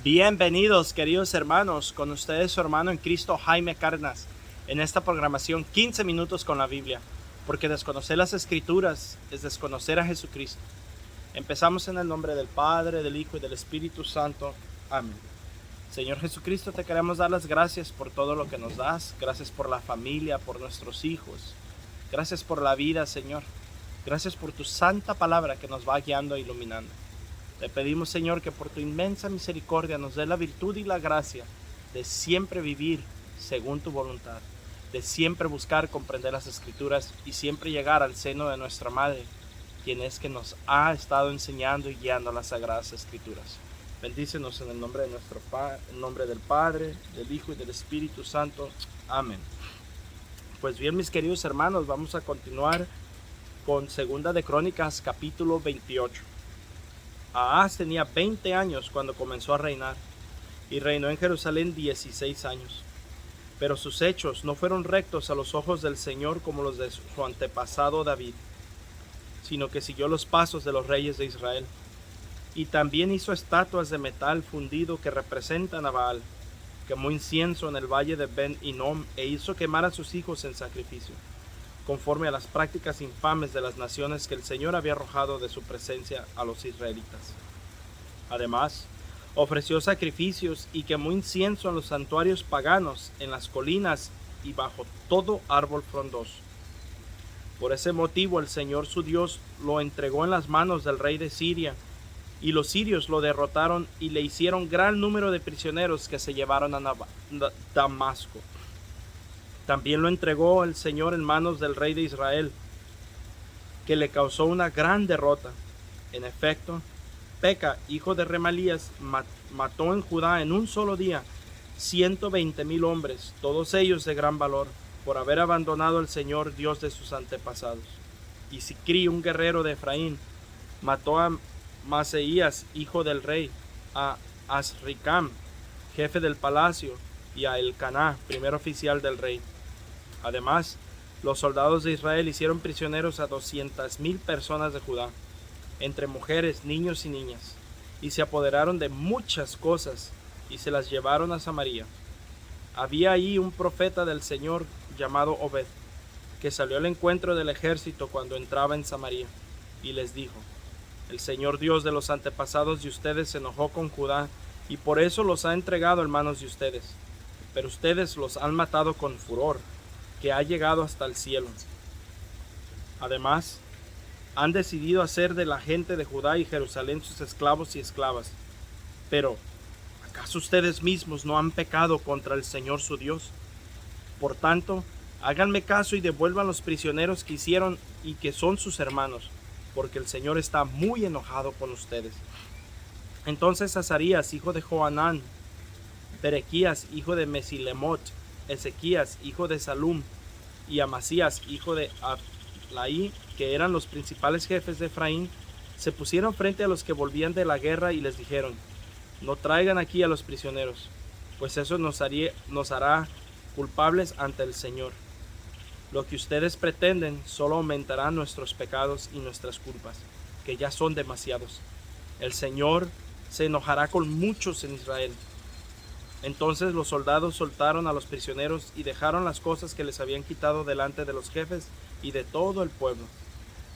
Bienvenidos, queridos hermanos, con ustedes su hermano en Cristo, Jaime Cárdenas, en esta programación 15 minutos con la Biblia, porque desconocer las Escrituras es desconocer a Jesucristo. Empezamos en el nombre del Padre, del Hijo y del Espíritu Santo. Amén. Señor Jesucristo, te queremos dar las gracias por todo lo que nos das. Gracias por la familia, por nuestros hijos. Gracias por la vida, Señor. Gracias por tu santa palabra que nos va guiando e iluminando. Te pedimos, Señor, que por tu inmensa misericordia nos dé la virtud y la gracia de siempre vivir según tu voluntad, de siempre buscar comprender las Escrituras y siempre llegar al seno de nuestra Madre, quien es que nos ha estado enseñando y guiando las Sagradas Escrituras. Bendícenos en el nombre de en nombre del Padre, del Hijo y del Espíritu Santo. Amén. Pues bien, mis queridos hermanos, vamos a continuar con Segunda de Crónicas, capítulo 28. Ahaz tenía 20 años cuando comenzó a reinar, y reinó en Jerusalén 16 años. Pero sus hechos no fueron rectos a los ojos del Señor como los de su antepasado David, sino que siguió los pasos de los reyes de Israel. Y también hizo estatuas de metal fundido que representan a Baal, quemó incienso en el valle de Ben Hinnom e hizo quemar a sus hijos en sacrificio, conforme a las prácticas infames de las naciones que el Señor había arrojado de su presencia a los israelitas. Además, ofreció sacrificios y quemó incienso en los santuarios paganos, en las colinas y bajo todo árbol frondoso. Por ese motivo el Señor su Dios lo entregó en las manos del rey de Siria, y los sirios lo derrotaron y le hicieron gran número de prisioneros que se llevaron a Damasco. También lo entregó el Señor en manos del rey de Israel, que le causó una gran derrota. En efecto, Peca, hijo de Remalías, mató en Judá en un solo día 120,000 hombres, todos ellos de gran valor, por haber abandonado al Señor Dios de sus antepasados. Y Sicri, un guerrero de Efraín, mató a Maseías, hijo del rey, a Azricam, jefe del palacio, y a Elcaná, primer oficial del rey. Además, los soldados de Israel hicieron prisioneros a 200,000 personas de Judá, entre mujeres, niños y niñas, y se apoderaron de muchas cosas y se las llevaron a Samaria. Había allí un profeta del Señor llamado Obed, que salió al encuentro del ejército cuando entraba en Samaria, y les dijo: el Señor Dios de los antepasados de ustedes se enojó con Judá, y por eso los ha entregado en manos de ustedes, pero ustedes los han matado con furor, que ha llegado hasta el cielo. Además, han decidido hacer de la gente de Judá y Jerusalén sus esclavos y esclavas. Pero, ¿acaso ustedes mismos no han pecado contra el Señor su Dios? Por tanto, háganme caso y devuelvan los prisioneros que hicieron y que son sus hermanos, porque el Señor está muy enojado con ustedes. Entonces Azarías, hijo de Johanán, Berequías, hijo de Mesilemot, Ezequías, hijo de Salum, y Amasías, hijo de Ablaí, que eran los principales jefes de Efraín, se pusieron frente a los que volvían de la guerra y les dijeron: no traigan aquí a los prisioneros, pues eso nos hará culpables ante el Señor. Lo que ustedes pretenden solo aumentará nuestros pecados y nuestras culpas, que ya son demasiados. El Señor se enojará con muchos en Israel. Entonces los soldados soltaron a los prisioneros y dejaron las cosas que les habían quitado delante de los jefes y de todo el pueblo.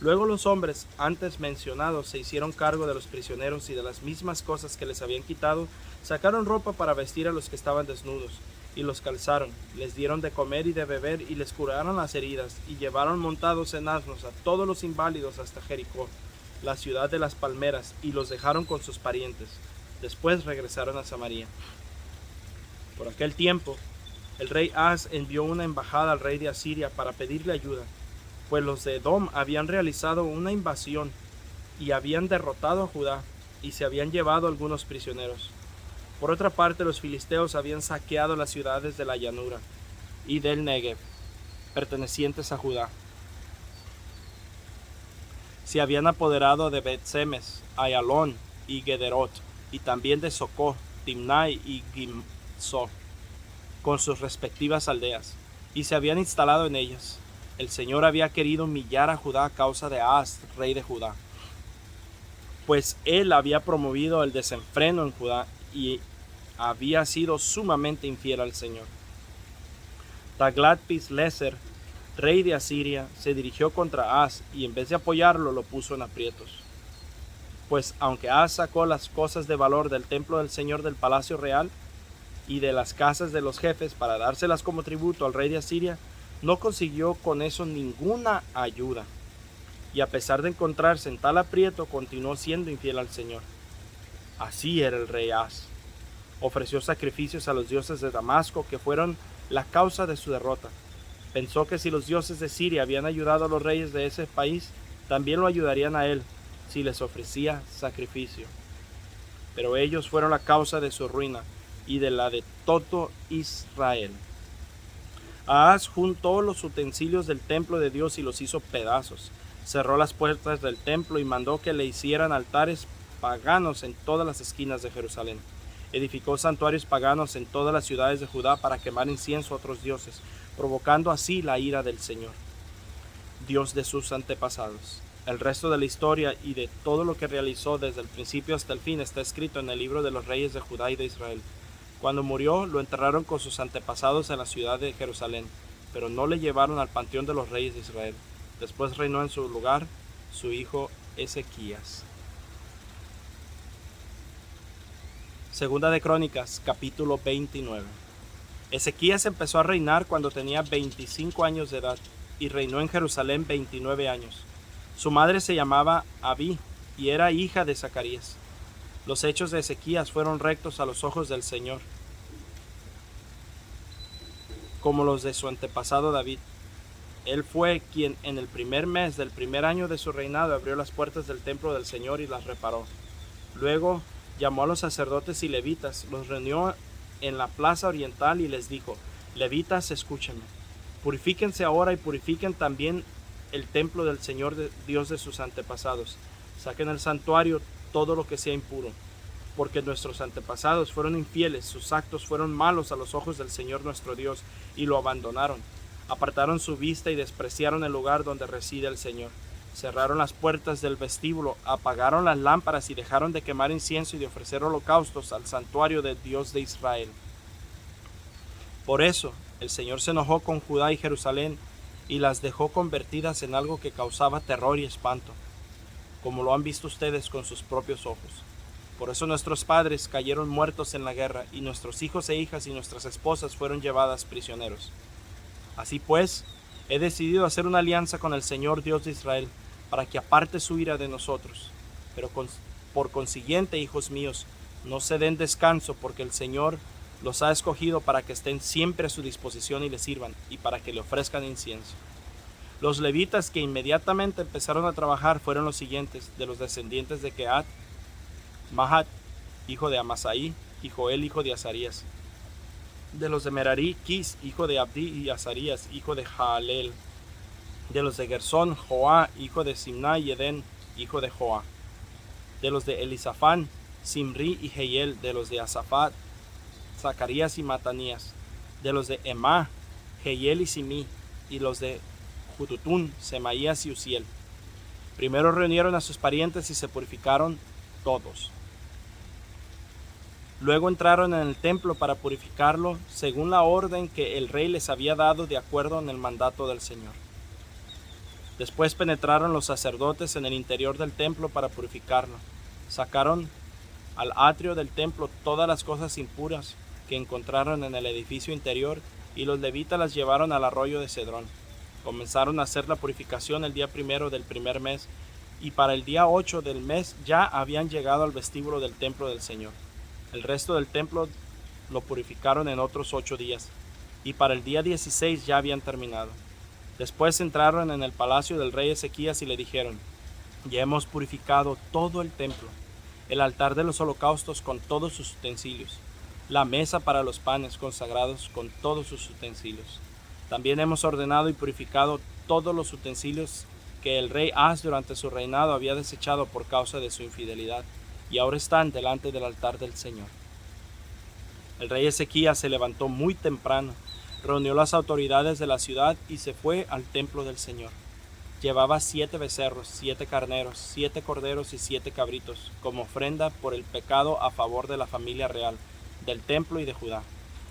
Luego los hombres antes mencionados se hicieron cargo de los prisioneros y de las mismas cosas que les habían quitado, sacaron ropa para vestir a los que estaban desnudos, y los calzaron, les dieron de comer y de beber, y les curaron las heridas, y llevaron montados en asnos a todos los inválidos hasta Jericó, la ciudad de las palmeras, y los dejaron con sus parientes. Después regresaron a Samaria. Por aquel tiempo, el rey Ahaz envió una embajada al rey de Asiria para pedirle ayuda, pues los de Edom habían realizado una invasión y habían derrotado a Judá, y se habían llevado algunos prisioneros. Por otra parte, los filisteos habían saqueado las ciudades de la llanura y del Negev, pertenecientes a Judá. Se habían apoderado de Bet-Semes, Ayalón y Gederot, y también de Socó, Timnai y Gimzo, con sus respectivas aldeas, y se habían instalado en ellas. El Señor había querido humillar a Judá a causa de Ahaz, rey de Judá, pues él había promovido el desenfreno en Judá y había sido sumamente infiel al Señor. Tiglat-Pileser, rey de Asiria, se dirigió contra Ahaz y en vez de apoyarlo lo puso en aprietos. Pues aunque Ahaz sacó las cosas de valor del templo del Señor del palacio real y de las casas de los jefes para dárselas como tributo al rey de Asiria, no consiguió con eso ninguna ayuda. Y a pesar de encontrarse en tal aprieto, continuó siendo infiel al Señor. Así era el rey Ahaz. Ofreció sacrificios a los dioses de Damasco, que fueron la causa de su derrota. Pensó que si los dioses de Siria habían ayudado a los reyes de ese país, también lo ayudarían a él, si les ofrecía sacrificio. Pero ellos fueron la causa de su ruina y de la de todo Israel. Ahaz juntó los utensilios del templo de Dios y los hizo pedazos. Cerró las puertas del templo y mandó que le hicieran altares paganos en todas las esquinas de Jerusalén. Edificó santuarios paganos en todas las ciudades de Judá para quemar incienso a otros dioses, provocando así la ira del Señor, Dios de sus antepasados. El resto de la historia y de todo lo que realizó desde el principio hasta el fin está escrito en el libro de los reyes de Judá y de Israel. Cuando murió, lo enterraron con sus antepasados en la ciudad de Jerusalén, pero no le llevaron al panteón de los reyes de Israel. Después reinó en su lugar su hijo Ezequías. Segunda de Crónicas, capítulo 29. Ezequías empezó a reinar cuando tenía 25 años de edad y reinó en Jerusalén 29 años. Su madre se llamaba Abí y era hija de Zacarías. Los hechos de Ezequías fueron rectos a los ojos del Señor, como los de su antepasado David. Él fue quien en el primer mes del primer año de su reinado abrió las puertas del templo del Señor y las reparó. Luego llamó a los sacerdotes y levitas, los reunió en la plaza oriental y les dijo: Levitas, escúchenme. Purifíquense ahora y purifiquen también el templo del Señor Dios de sus antepasados. Saquen del santuario todo lo que sea impuro, porque nuestros antepasados fueron infieles, sus actos fueron malos a los ojos del Señor nuestro Dios, y lo abandonaron. Apartaron su vista y despreciaron el lugar donde reside el Señor. Cerraron las puertas del vestíbulo, apagaron las lámparas y dejaron de quemar incienso y de ofrecer holocaustos al santuario del Dios de Israel. Por eso el Señor se enojó con Judá y Jerusalén y las dejó convertidas en algo que causaba terror y espanto, como lo han visto ustedes con sus propios ojos. Por eso nuestros padres cayeron muertos en la guerra, y nuestros hijos e hijas y nuestras esposas fueron llevadas prisioneros. Así pues, he decidido hacer una alianza con el Señor Dios de Israel, para que aparte su ira de nosotros. Pero por consiguiente, hijos míos, no se den descanso, porque el Señor los ha escogido para que estén siempre a su disposición y le sirvan, y para que le ofrezcan incienso. Los levitas que inmediatamente empezaron a trabajar fueron los siguientes: de los descendientes de Kehat, Mahat, hijo de Amasai, y Joel, hijo de Azarías. De los de Merari, Quis, hijo de Abdi, y Azarías, hijo de Jaalel. De los de Gersón, Joá, hijo de Simna, y Edén, hijo de Joá. De los de Elisafán, Simri y Jehiel. De los de Asafat, Zacarías y Matanías. De los de Emá, Jehiel y Simí. Y los de Jututún, Semaías y Uziel. Primero reunieron a sus parientes y se purificaron todos. Luego entraron en el templo para purificarlo, según la orden que el rey les había dado de acuerdo en el mandato del Señor. Después penetraron los sacerdotes en el interior del templo para purificarlo. Sacaron al atrio del templo todas las cosas impuras que encontraron en el edificio interior, y los levitas las llevaron al arroyo de Cedrón. Comenzaron a hacer la purificación el día primero del primer mes, y para el día 8 del mes ya habían llegado al vestíbulo del templo del Señor. El resto del templo lo purificaron en otros 8 días, y para el día 16 ya habían terminado. Después entraron en el palacio del rey Ezequías y le dijeron: Ya hemos purificado todo el templo, el altar de los holocaustos con todos sus utensilios, la mesa para los panes consagrados con todos sus utensilios. También hemos ordenado y purificado todos los utensilios que el rey Ahaz durante su reinado había desechado por causa de su infidelidad, y ahora están delante del altar del Señor. El rey Ezequías se levantó muy temprano, reunió las autoridades de la ciudad y se fue al templo del Señor. Llevaba 7 becerros, 7 carneros, 7 corderos y 7 cabritos, como ofrenda por el pecado a favor de la familia real, del templo y de Judá.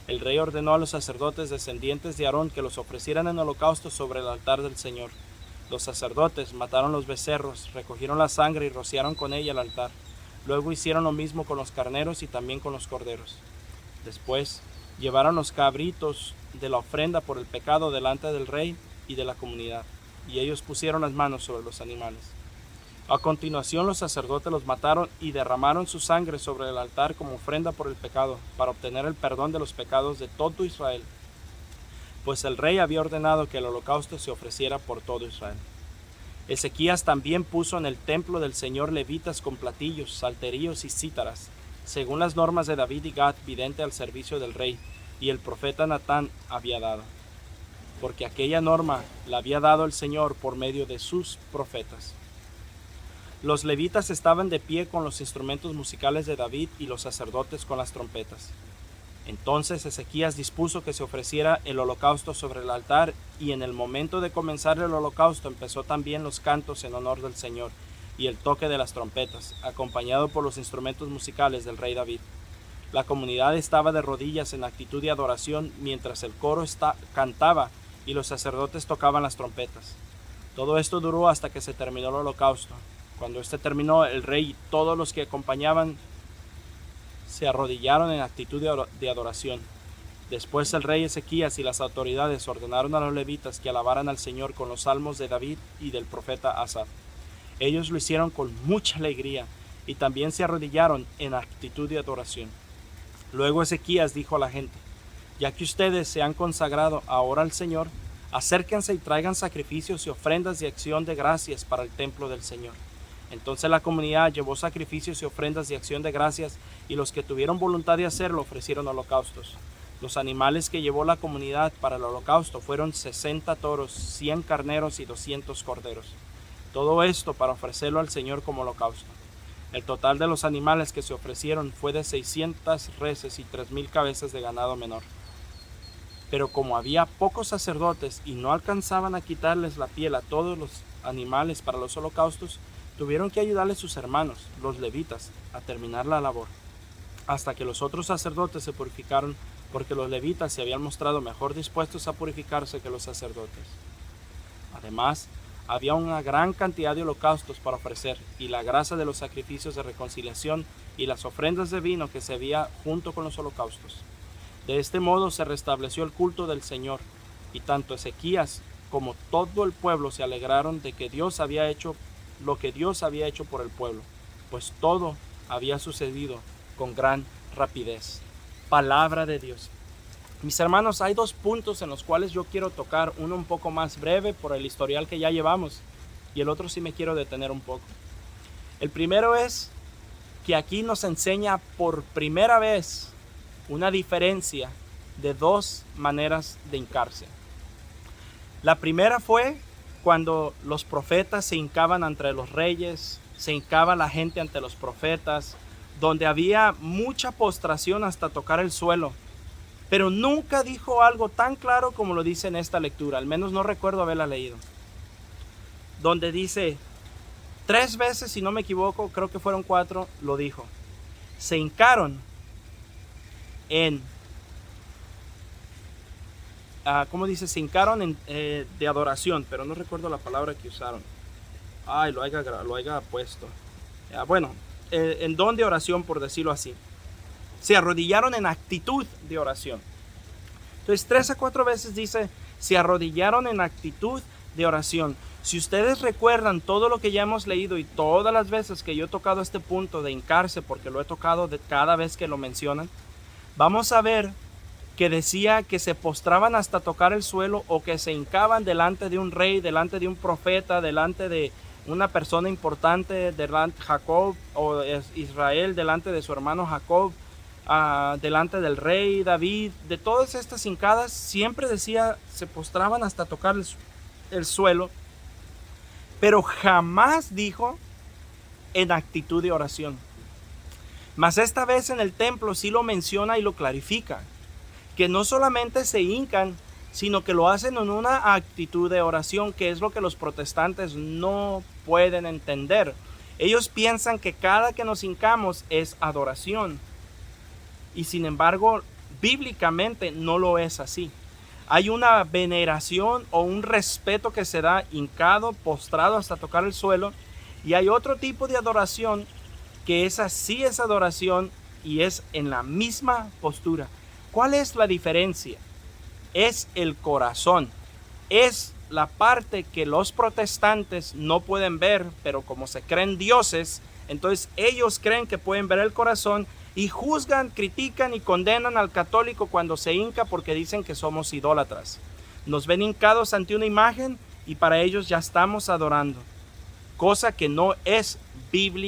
El rey ordenó a los sacerdotes descendientes de Aarón que los ofrecieran en holocausto sobre el altar del Señor. Los sacerdotes mataron los becerros, recogieron la sangre y rociaron con ella el altar. Luego hicieron lo mismo con los carneros y también con los corderos. Después llevaron los cabritos de la ofrenda por el pecado delante del rey y de la comunidad, y ellos pusieron las manos sobre los animales. A continuación los sacerdotes los mataron y derramaron su sangre sobre el altar como ofrenda por el pecado, para obtener el perdón de los pecados de todo Israel, pues el rey había ordenado que el holocausto se ofreciera por todo Israel. Ezequías también puso en el templo del Señor levitas con platillos, salterios y cítaras, según las normas de David y Gad, vidente al servicio del rey, y el profeta Natán había dado, porque aquella norma la había dado el Señor por medio de sus profetas. Los levitas estaban de pie con los instrumentos musicales de David y los sacerdotes con las trompetas. Entonces Ezequías dispuso que se ofreciera el holocausto sobre el altar, y en el momento de comenzar el holocausto empezó también los cantos en honor del Señor y el toque de las trompetas, acompañado por los instrumentos musicales del rey David. La comunidad estaba de rodillas en actitud de adoración mientras el coro cantaba y los sacerdotes tocaban las trompetas. Todo esto duró hasta que se terminó el holocausto. Cuando este terminó, el rey y todos los que acompañaban se arrodillaron en actitud de adoración. Después el rey Ezequías y las autoridades ordenaron a los levitas que alabaran al Señor con los salmos de David y del profeta Asaf. Ellos lo hicieron con mucha alegría y también se arrodillaron en actitud de adoración. Luego Ezequías dijo a la gente: ya que ustedes se han consagrado ahora al Señor, acérquense y traigan sacrificios y ofrendas de acción de gracias para el templo del Señor. Entonces la comunidad llevó sacrificios y ofrendas de acción de gracias, y los que tuvieron voluntad de hacerlo ofrecieron holocaustos. Los animales que llevó la comunidad para el holocausto fueron 60 toros, 100 carneros y 200 corderos. Todo esto para ofrecerlo al Señor como holocausto. El total de los animales que se ofrecieron fue de 600 reses y 3,000 cabezas de ganado menor. Pero como había pocos sacerdotes y no alcanzaban a quitarles la piel a todos los animales para los holocaustos, tuvieron que ayudarles sus hermanos, los levitas, a terminar la labor, hasta que los otros sacerdotes se purificaron, porque los levitas se habían mostrado mejor dispuestos a purificarse que los sacerdotes. Además, había una gran cantidad de holocaustos para ofrecer, y la grasa de los sacrificios de reconciliación y las ofrendas de vino que se había junto con los holocaustos. De este modo se restableció el culto del Señor, y tanto Ezequías como todo el pueblo se alegraron de que Dios había hecho lo que Dios había hecho por el pueblo, pues todo había sucedido con gran rapidez. Palabra de Dios. Mis hermanos, hay dos puntos en los cuales yo quiero tocar, uno un poco más breve por el historial que ya llevamos, y el otro sí me quiero detener un poco. El primero es que aquí nos enseña por primera vez una diferencia de dos maneras de hincarse. La primera fue cuando los profetas se hincaban ante los reyes, se hincaba la gente ante los profetas, donde había mucha postración hasta tocar el suelo. Pero nunca dijo algo tan claro como lo dice en esta lectura, al menos no recuerdo haberla leído. Donde dice, 3 veces, si no me equivoco, creo que fueron 4, lo dijo. Se hincaron en... ¿cómo dice? Se hincaron de adoración, pero no recuerdo la palabra que usaron. Ay, lo haya puesto. Bueno, en don de oración, por decirlo así. Se arrodillaron en actitud de oración. Entonces 3 a 4 veces dice, se arrodillaron en actitud de oración. Si ustedes recuerdan todo lo que ya hemos leído y todas las veces que yo he tocado este punto de hincarse, porque lo he tocado cada vez que lo mencionan, vamos a ver que decía que se postraban hasta tocar el suelo, o que se hincaban delante de un rey, delante de un profeta, delante de una persona importante, delante de Jacob o Israel, delante de su hermano Jacob, delante del rey David. De todas estas hincadas siempre decía se postraban hasta tocar el suelo, pero jamás dijo en actitud de oración. Mas esta vez en el templo sí lo menciona y lo clarifica, que no solamente se hincan, sino que lo hacen en una actitud de oración, que es lo que los protestantes no pueden entender. Ellos piensan que cada que nos hincamos es adoración. y sin embargo, bíblicamente no lo es así. Hay una veneración o un respeto que se da hincado, postrado hasta tocar el suelo, y hay otro tipo de adoración que esa sí es adoración y es en la misma postura. ¿Cuál es la diferencia? Es el corazón, es la parte que los protestantes no pueden ver, pero como se creen dioses, entonces ellos creen que pueden ver el corazón y juzgan, critican y condenan al católico cuando se hinca porque dicen que somos idólatras. Nos ven hincados ante una imagen y para ellos ya estamos adorando, cosa que no es bíblica.